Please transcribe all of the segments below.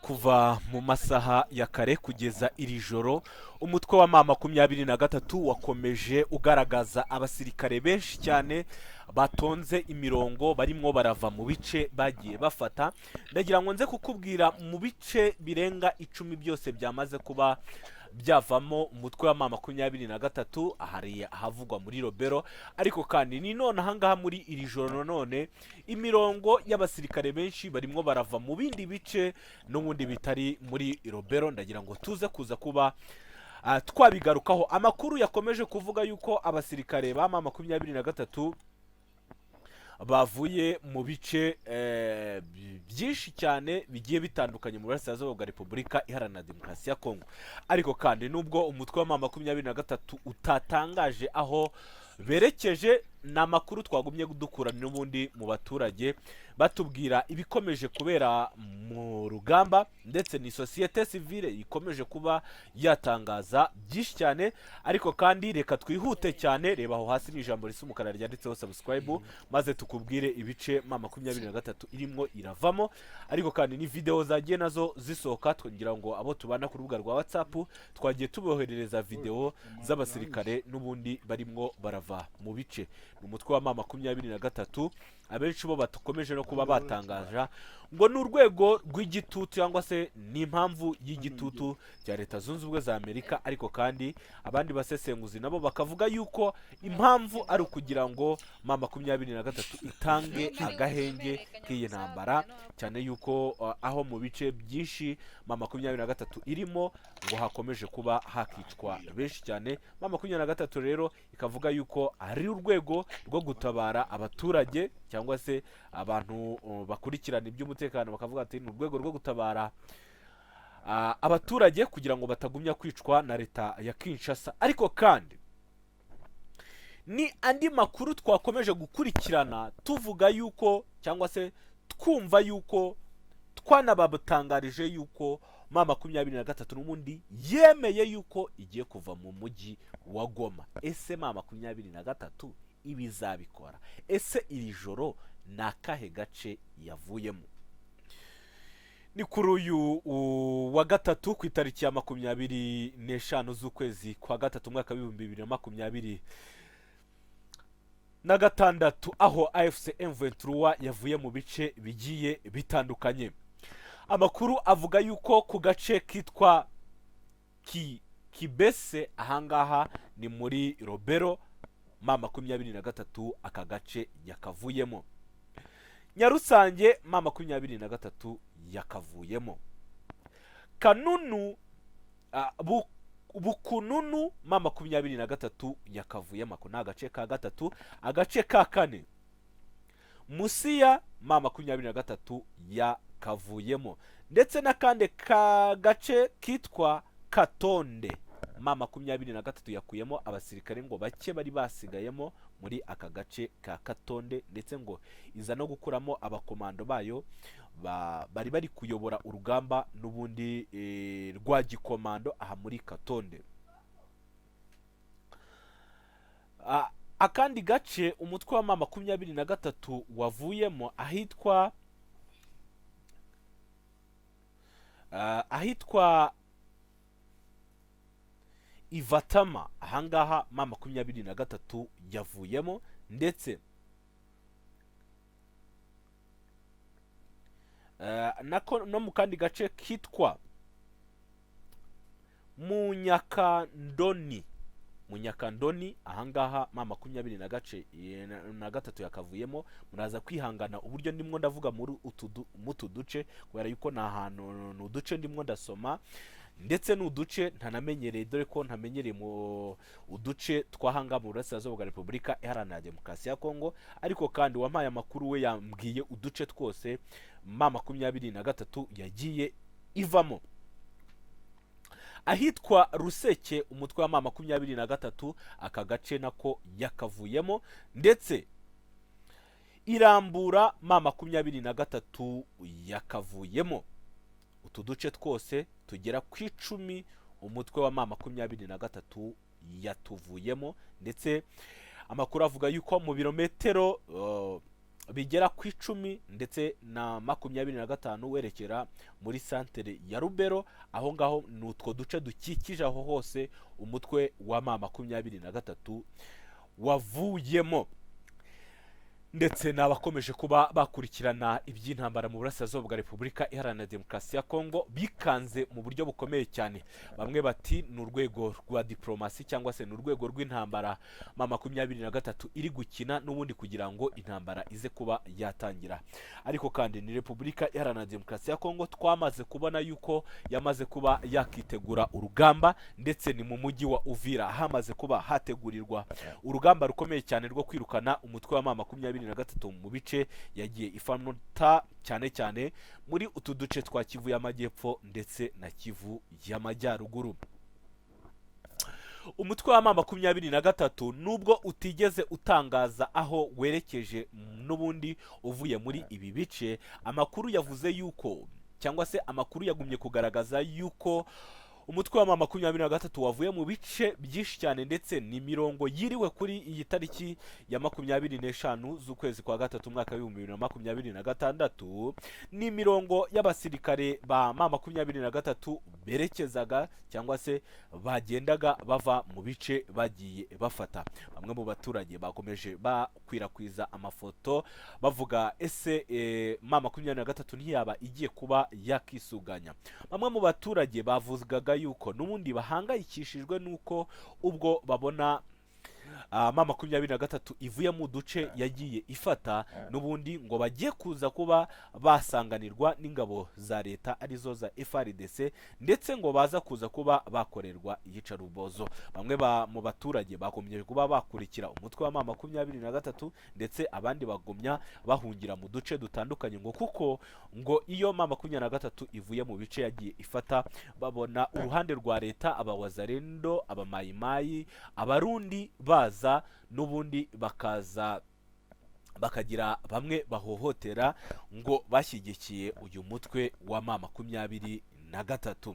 kuva mu masaha ya kare kugeza iri joro umutwe wa M23 wakomeje ugaragaza abasirikare benshi cyane batonze imirongo barimo barava mu bice bagiye bafata. Ndagira ngo nze kukubwira mu bice birenga 10 byose byamaze kuba byavamo umutwe wa M23 ahari ahavugwa muri Robero, ariko kandi ni none ahangaha muri iri joro none imirongo y'abasirikare benshi barimo barava mu bindi bice n'ubundi bitari muri Robero. Ndagira ngo tuze kuza kuba twabigarukaho. Amakuru yakomeje kuvuga yuko abasirikare ba M23 bavuye mu bice byinshi cyane bigiye bitandukanye mu burasirazuba bwa Repubulika Iharanira Demokarasi ya Kongo, ariko kandi nubwo umutwe wa M23 utatangaje aho berekeje, ni amakuru twagumye dukura n'ubundi mu baturage batubwira ibikomeje kubera mu rugamba, ndetse ni societe civile ikomeje kuba yatangaza byinshi cyane. Ariko kandi reka twihute cyane, reba aho hasi ni ijambo risa umukara ryanditseho subscribe, maze tukubwire ibice M23 irimo iravamo. Ariko kandi ni video zagiye nazo zisohoka, twongira ngo abo tubana ku rubuga rwa WhatsApp twagiye tuboherereza video z'abasirikare n'ubundi barimo barava mu bice. Umutwe wa M23 abenshi bo batukomeje no kuba batangaja ngo ni urwego rw'igitutu cyangwa se ni impamvu y'igitutu cya Leta Zunze Ubumwe za Amerika, ariko kandi abandi basesenguzi nabo bakavuga yuko impamvu ari ukugira ngo M23 itange agahenge k'iyi ntambara, cyane yuko aho mu bice byinshi M23 irimo ngo hakomeje kuba hakicwa benshi cyane. M23 rero ikavuga yuko ari urwego rwo gutabara abaturage cyangwa se abantu bakurikirana iby'umutekano, bakavuga ati ni urwego rwo gutabara abaturage kugira ngo batagumya kwicwa na leta ya Kinshasa. Ariko kandi ni andi makuru twakomeje gukurikirana tuvuga yuko cyangwa se twumva yuko twanabatangarije yuko M23 n'ubundi yemeye yuko igiye kuva mu mujyi wa Goma. Ese M23 ibizabikora? Ese iri joro ni akahe gace yavuyemo? Ni kuri uyu wa gatatu ku itariki ya 25 z'ukwezi kwa gatatu mwaka wa 2026 aho AFC M23 yavuye mu bice bigiye bitandukanye. Amakuru avuga yuko ku gace kitwa Kibese ahangaha ni muri Robero, M23 aka gace yakavuyemo. Nyarusange M23 yakavuyemo. Kanunu Bukununu M23 yakavuyemo, ako ni agace ka gatatu. Agace ka kane Musiya M23 yakavuyemo, ndetse n'akande ka gace kitwa Katonde M23 yakuyemo abasirikare ngo bake bari basigayemo muri aka gace ka Katonde, ndetse ngo iza no gukuramo abakomando bayo bari bari kuyobora urugamba n'ubundi rwa gikomando aha muri Katonde. Akandi gace umutwe wa M23 wavuyemo ahitwa Ivatama, ahangaha M23 yavuyemo, ndetse no mu kandi gace kitwa Munyakandoni ahangaha M23 yakavuyemo. Muraza kwihangana uburyo ndimo ndavuga muri mutu duce kubera yuko na ahantu n'uduce ndimo ndasoma, ndetse n'uduce ntanamenyereye, dore ko ntamenyereye mu uduce twahanga mu burasirazuba bwa Repubulika Iharanira Demokarasi ya Kongo. Ariko kandi wampaye amakuru we yambwiye uduce twose M23 yagiye ivamo. Ahitwa Ruseke umutwe wa M23 aka gace nako yakavuyemo, ndetse Irambura M23 yakavuyemo. Utu duce twose tugera ku 10 umutwe wa M23 yatuvuyemo, ndetse amakuru avuga yuko mu birometero bigera ku 10 ndetse na 25 werekera muri santere ya Rubero. Aho ngaho nutwo duce dukikije aho hose umutwe wa M23 wavuyemo. Ndetse nabakomeje kuba bakurikirana iby'intambara mu burasirazuba bwa Repubulika Iharanira Demokarasi ya Kongo bikanze mu buryo bukomeye cyane. Bamwe bati ni urwego rwa diplomasi cyangwa se ni urwego rw'intambara M23 iri gukina n'ubundi kugira ngo intambara ize kuba yatangira. Ariko kandi ni Repubulika Iharanira Demokarasi ya Kongo twamaze kubona yuko yamaze kuba yakitegura urugamba, ndetse ni mu mujyi wa Uvira hamaze kuba hategurirwa urugamba rukomeye cyane rwo kwirukana umutwe wa M23 mu bice yagiye ifamota cyane cyane muri utu duce twa Kivu y'Amajyepfo ndetse na Kivu y'Amajyaruguru. Umutwe wa M23 nubwo utigeze utangaza aho werekeje n'ubundi uvuye muri ibi bice, amakuru yavuze yuko cyangwa se amakuru yagumye kugaragaza yuko umutwe wa M23 wavuye mu bice byinshi cyane, ndetse ni mirongo yiriwe kuri iyi tariki ya 25 z'ukwezi kwa gatatu mwaka wa 2026. Ni mirongo y'abasirikare ba M23 berekezaga cyangwa se bagendaga bava mu bice bagiye bafata. Bamwe mu baturage bakomeje bakwirakwiza amafoto bavuga ese M23 ntiyaba igiye kuba yakisuganya. Bamwe mu baturage bavugaga yuko n'ubundi bahangayikishijwe nuko ubwo babona M23 ivuye mu duce yagiye ifata, n'ubundi ngo bagiye kuza kuba basanganirwa n'ingabo za leta arizo za FARDC, ndetse ngo baza kuza kuba bakorerwa iyicarubozo. Bamwe mu baturage bakomeje kuba bakurikira umutwe wa M23, ndetse abandi bagumya bahungira mu duce dutandukanye, ngo kuko ngo iyo M23 ivuye mu bice yagiye ifata babona uruhande rwa leta, abawazarendo, abamayimayi, abarundi baza n'ubundi bakagira bamwe bahohotera ngo bashyigikiye uyu mutwe wa M23.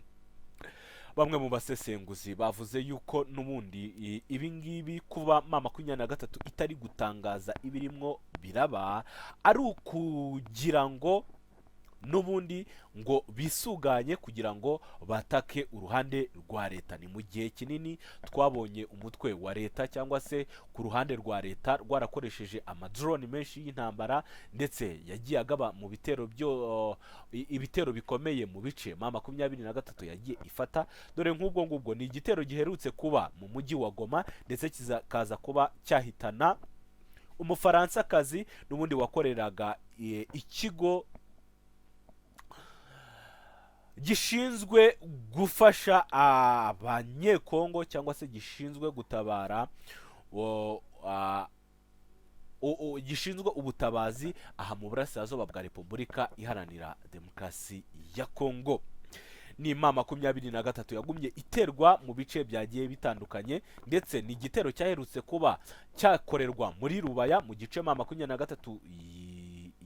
Bamwe mu basesenguzi bavuze yuko n'ubundi ibi ngibi kuba M23 itari gutangaza ibirimo biraba ari ukugira ngo n'ubundi ngo bisuganye kugira ngo batake uruhande rwa leta. Ni mu gihe kinini twabonye umutwe wa leta cyangwa se ku ruhande rwa leta rwarakoresheje amadrone menshi y'intambara, ndetse yagiye agaba mu ibitero bikomeye mu bice M23 yagiye ifata. Dore nk'ubwo ngubwo ni igitero giherutse kuba mu mujyi wa Goma, ndetse kikaza kuba cyahitana Umufaransakazi n'ubundi wakoreraga ikigo gishinzwe gufasha abanyekongo cyangwa se gishinzwe gutabara gishinzwe ubutabazi aha mu burasirazuba bwa Repubulika Iharanira Demokarasi ya Kongo. Ni M23 yagumye iterwa mu bice byagiye bitandukanye, ndetse ni igitero cyaherutse kuba cyakorerwa muri Rubaya mu gice M23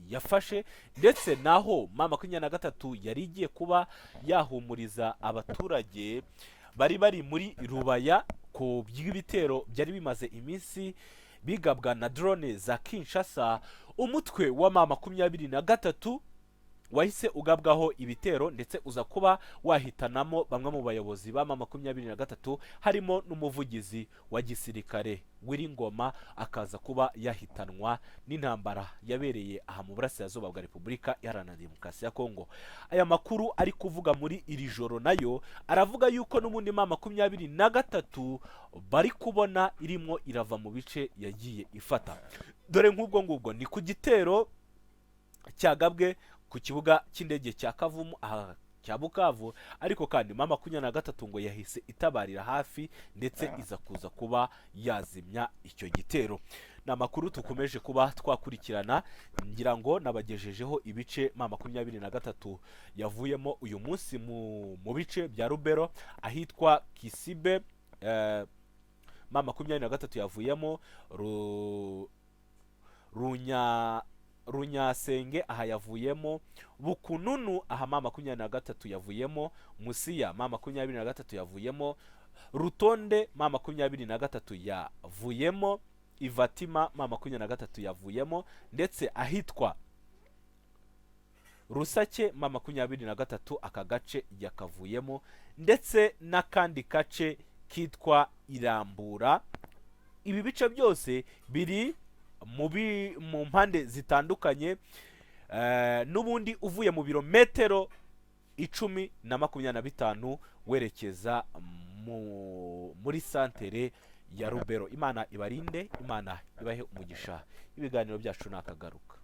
yafashe, ndetse naho M23 yari igiye kuba yahumuriza abaturage bari muri Rubaya ku by'ibitero byari bimaze iminsi bigabwa na drone za Kinshasa. Umutwe wa M23 wahise ugabwaho ibitero, ndetse uza kuba wahitanamo bamwe mu bayobozi ba M23 harimo n'umuvugizi wa gisirikare Wiringoma, akaza kuba yahitanwa n'intambara yabereye aha mu burasirazuba bwa Repubulika Iharanira Demokarasi ya Kongo. Aya makuru ari kuvuga muri iri joro nayo aravuga yuko n'ubundi M23 bari kubona irimo irava mu bice yagiye ifata. Dore nk'ubwo ngubwo ni ku gitero cyagabwe ku kibuga cy'indege cya Kavumu cya Bukavu, ariko kandi M23 ngo yahise itabarira hafi, ndetse iza kuza kuba yazimya icyo gitero. Ni amakuru tukomeje kuba twakurikirana, ngira ngo nabagejejeho ibice M23 yavuyemo uyu munsi mu bice bya Rubero ahitwa Kisibe. M23 yavuyemo Runyasenge aha yavuyemo, Bukununu aha M23 yavuyemo, Musiya M23 yavuyemo, Rutonde M23 yavuyemo, Ivatima M23 yavuyemo, ndetse ahitwa Rusake M23 aka gace yakavuyemo, ndetse n'akandi gace kitwa Irambura. Ibi bice byose biri mu mpande zitandukanye, n'ubundi uvuye mu birometero 10 na 25 werekeza muri santere ya Rubero. Imana ibarinde, Imana ibahe umugisha. Ibiganiro byacu nakagaruka.